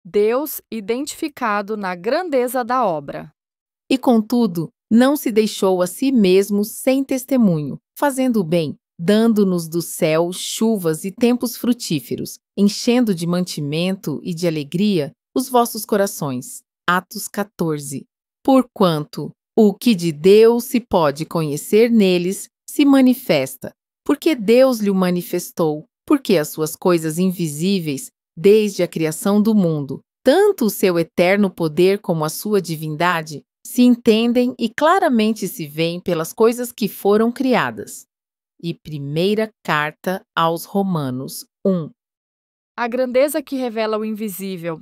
Deus identificado na grandeza da obra. E, contudo, não se deixou a si mesmo sem testemunho, fazendo o bem, dando-nos do céu chuvas e tempos frutíferos, enchendo de mantimento e de alegria os vossos corações. Atos 14. Porquanto o que de Deus se pode conhecer neles se manifesta, porque Deus lhe o manifestou, porque as suas coisas invisíveis, desde a criação do mundo, tanto o seu eterno poder como a sua divindade, se entendem e claramente se veem pelas coisas que foram criadas. E primeira carta aos Romanos 1. A grandeza que revela o invisível.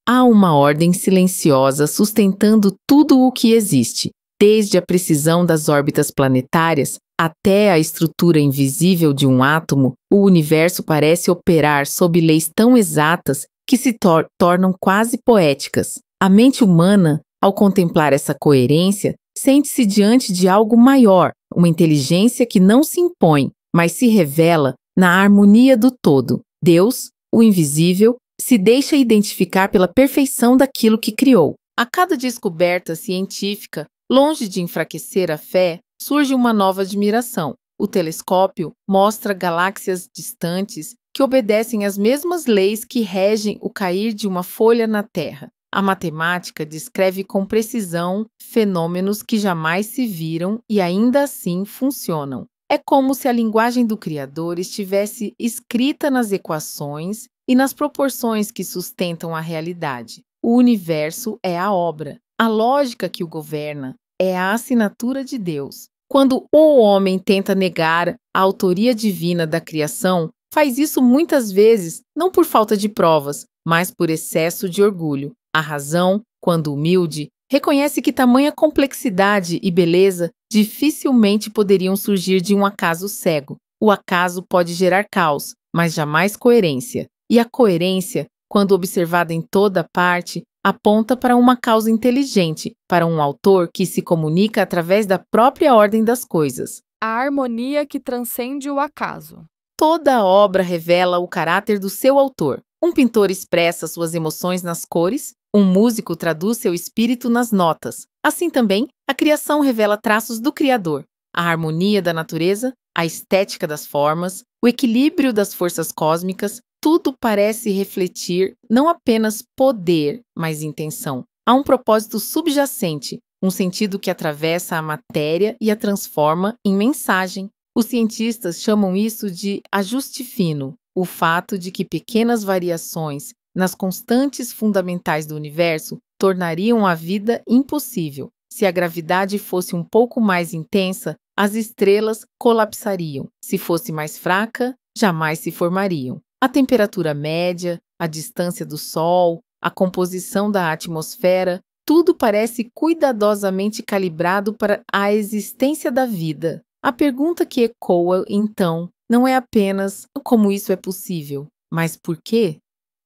Há uma ordem silenciosa sustentando tudo o que existe, desde a precisão das órbitas planetárias até a estrutura invisível de um átomo. O universo parece operar sob leis tão exatas que se tornam quase poéticas. A mente humana, ao contemplar essa coerência, sente-se diante de algo maior, uma inteligência que não se impõe, mas se revela na harmonia do todo. Deus, o invisível, se deixa identificar pela perfeição daquilo que criou. A cada descoberta científica, longe de enfraquecer a fé, surge uma nova admiração. O telescópio mostra galáxias distantes que obedecem às mesmas leis que regem o cair de uma folha na Terra. A matemática descreve com precisão fenômenos que jamais se viram e ainda assim funcionam. É como se a linguagem do Criador estivesse escrita nas equações e nas proporções que sustentam a realidade. O universo é a obra. A lógica que o governa é a assinatura de Deus. Quando o homem tenta negar a autoria divina da criação, faz isso muitas vezes não por falta de provas, mas por excesso de orgulho. A razão, quando humilde, reconhece que tamanha complexidade e beleza dificilmente poderiam surgir de um acaso cego. O acaso pode gerar caos, mas jamais coerência. E a coerência, quando observada em toda parte, aponta para uma causa inteligente, para um autor que se comunica através da própria ordem das coisas. A harmonia que transcende o acaso. Toda a obra revela o caráter do seu autor. Um pintor expressa suas emoções nas cores, um músico traduz seu espírito nas notas. Assim também, a criação revela traços do Criador. A harmonia da natureza, a estética das formas, o equilíbrio das forças cósmicas, tudo parece refletir não apenas poder, mas intenção. Há um propósito subjacente, um sentido que atravessa a matéria e a transforma em mensagem. Os cientistas chamam isso de ajuste fino, o fato de que pequenas variações nas constantes fundamentais do universo tornariam a vida impossível. Se a gravidade fosse um pouco mais intensa, as estrelas colapsariam. Se fosse mais fraca, jamais se formariam. A temperatura média, a distância do Sol, a composição da atmosfera, tudo parece cuidadosamente calibrado para a existência da vida. A pergunta que ecoa, então, não é apenas como isso é possível, mas por quê?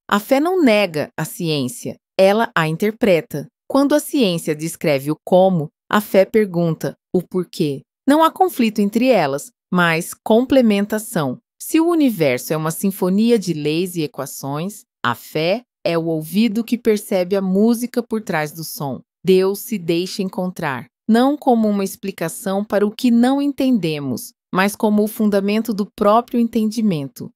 A fé não nega a ciência, ela a interpreta. Quando a ciência descreve o como, a fé pergunta o porquê. Não há conflito entre elas, mas complementação. Se o universo é uma sinfonia de leis e equações, a fé é o ouvido que percebe a música por trás do som. Deus se deixa encontrar, não como uma explicação para o que não entendemos, mas como o fundamento do próprio entendimento.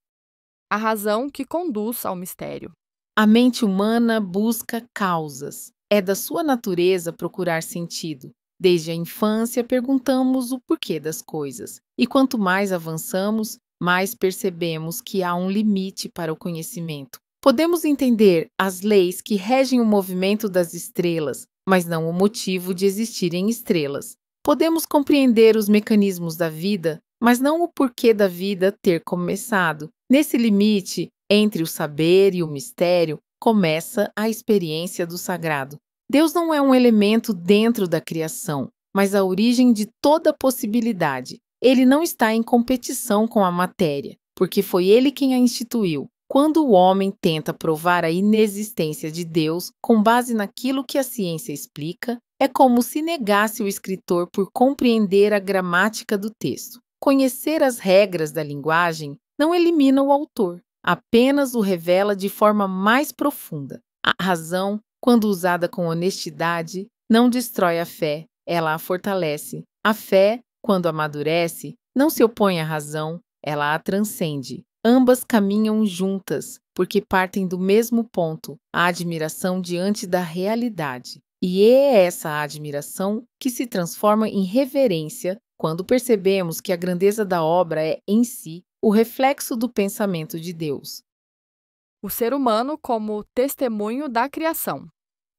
A razão que conduz ao mistério. A mente humana busca causas. É da sua natureza procurar sentido. Desde a infância, perguntamos o porquê das coisas. E quanto mais avançamos, mais percebemos que há um limite para o conhecimento. Podemos entender as leis que regem o movimento das estrelas, mas não o motivo de existirem estrelas. Podemos compreender os mecanismos da vida, mas não o porquê da vida ter começado. Nesse limite, entre o saber e o mistério, começa a experiência do sagrado. Deus não é um elemento dentro da criação, mas a origem de toda possibilidade. Ele não está em competição com a matéria, porque foi ele quem a instituiu. Quando o homem tenta provar a inexistência de Deus com base naquilo que a ciência explica, é como se negasse o escritor por compreender a gramática do texto. Conhecer as regras da linguagem não elimina o autor, apenas o revela de forma mais profunda. A razão, quando usada com honestidade, não destrói a fé, ela a fortalece. A fé, quando amadurece, não se opõe à razão, ela a transcende. Ambas caminham juntas, porque partem do mesmo ponto, a admiração diante da realidade. E é essa admiração que se transforma em reverência quando percebemos que a grandeza da obra é, em si, o reflexo do pensamento de Deus. O ser humano como testemunho da criação.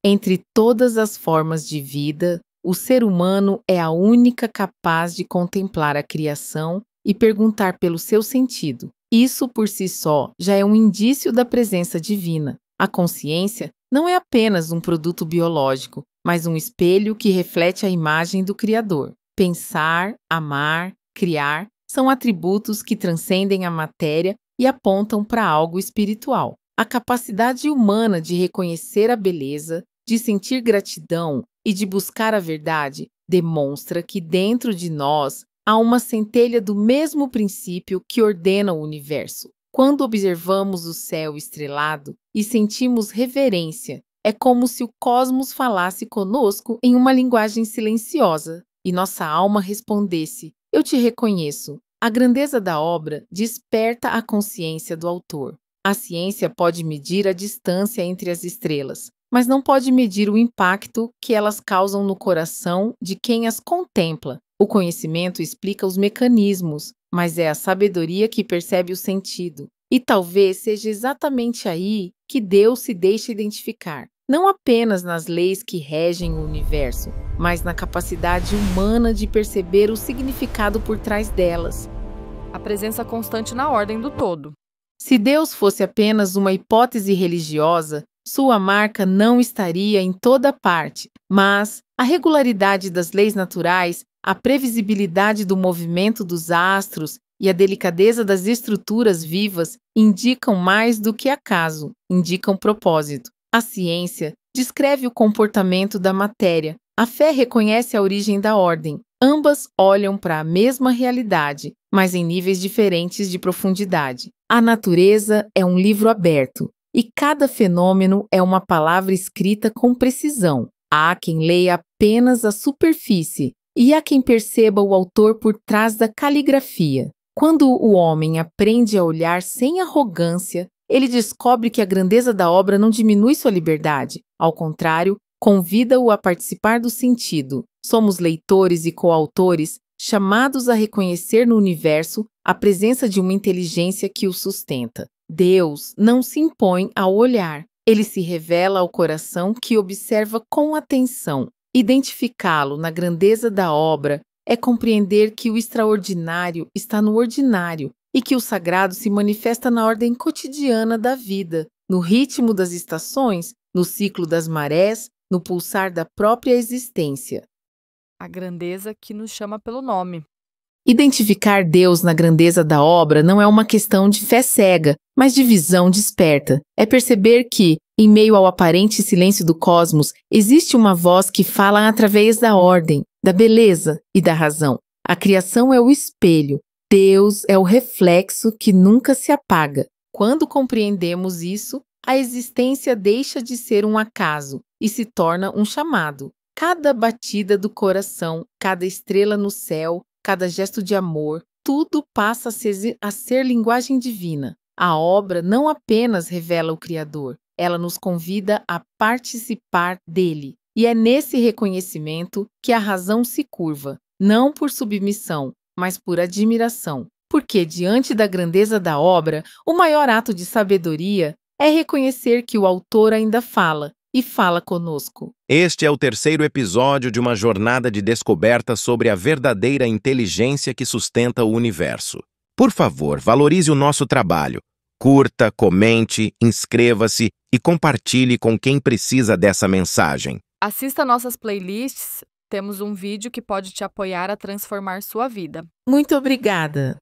Entre todas as formas de vida, o ser humano é a única capaz de contemplar a criação e perguntar pelo seu sentido. Isso, por si só, já é um indício da presença divina. A consciência não é apenas um produto biológico, mas um espelho que reflete a imagem do Criador. Pensar, amar, criar são atributos que transcendem a matéria e apontam para algo espiritual. A capacidade humana de reconhecer a beleza, de sentir gratidão e de buscar a verdade demonstra que dentro de nós há uma centelha do mesmo princípio que ordena o universo. Quando observamos o céu estrelado e sentimos reverência, é como se o cosmos falasse conosco em uma linguagem silenciosa e nossa alma respondesse: "Eu te reconheço." A grandeza da obra desperta a consciência do autor. A ciência pode medir a distância entre as estrelas, mas não pode medir o impacto que elas causam no coração de quem as contempla. O conhecimento explica os mecanismos, mas é a sabedoria que percebe o sentido. E talvez seja exatamente aí que Deus se deixa identificar, não apenas nas leis que regem o universo, mas na capacidade humana de perceber o significado por trás delas. A presença constante na ordem do todo. Se Deus fosse apenas uma hipótese religiosa, sua marca não estaria em toda parte, mas a regularidade das leis naturais, a previsibilidade do movimento dos astros e a delicadeza das estruturas vivas indicam mais do que acaso, indicam propósito. A ciência descreve o comportamento da matéria, a fé reconhece a origem da ordem. Ambas olham para a mesma realidade, mas em níveis diferentes de profundidade. A natureza é um livro aberto, e cada fenômeno é uma palavra escrita com precisão. Há quem leia apenas a superfície, e há quem perceba o autor por trás da caligrafia. Quando o homem aprende a olhar sem arrogância, ele descobre que a grandeza da obra não diminui sua liberdade. Ao contrário, convida-o a participar do sentido. Somos leitores e coautores, chamados a reconhecer no universo a presença de uma inteligência que o sustenta. Deus não se impõe ao olhar, ele se revela ao coração que observa com atenção. Identificá-lo na grandeza da obra é compreender que o extraordinário está no ordinário e que o sagrado se manifesta na ordem cotidiana da vida, no ritmo das estações, no ciclo das marés, no pulsar da própria existência. A grandeza que nos chama pelo nome. Identificar Deus na grandeza da obra não é uma questão de fé cega, mas de visão desperta. É perceber que, em meio ao aparente silêncio do cosmos, existe uma voz que fala através da ordem, da beleza e da razão. A criação é o espelho, Deus é o reflexo que nunca se apaga. Quando compreendemos isso, a existência deixa de ser um acaso e se torna um chamado. Cada batida do coração, cada estrela no céu, cada gesto de amor, tudo passa a ser linguagem divina. A obra não apenas revela o Criador, ela nos convida a participar dele. E é nesse reconhecimento que a razão se curva, não por submissão, mas por admiração. Porque, diante da grandeza da obra, o maior ato de sabedoria é reconhecer que o autor ainda fala, e fala conosco. Este é o terceiro episódio de uma jornada de descoberta sobre a verdadeira inteligência que sustenta o universo. Por favor, valorize o nosso trabalho. Curta, comente, inscreva-se e compartilhe com quem precisa dessa mensagem. Assista nossas playlists, temos um vídeo que pode te apoiar a transformar sua vida. Muito obrigada!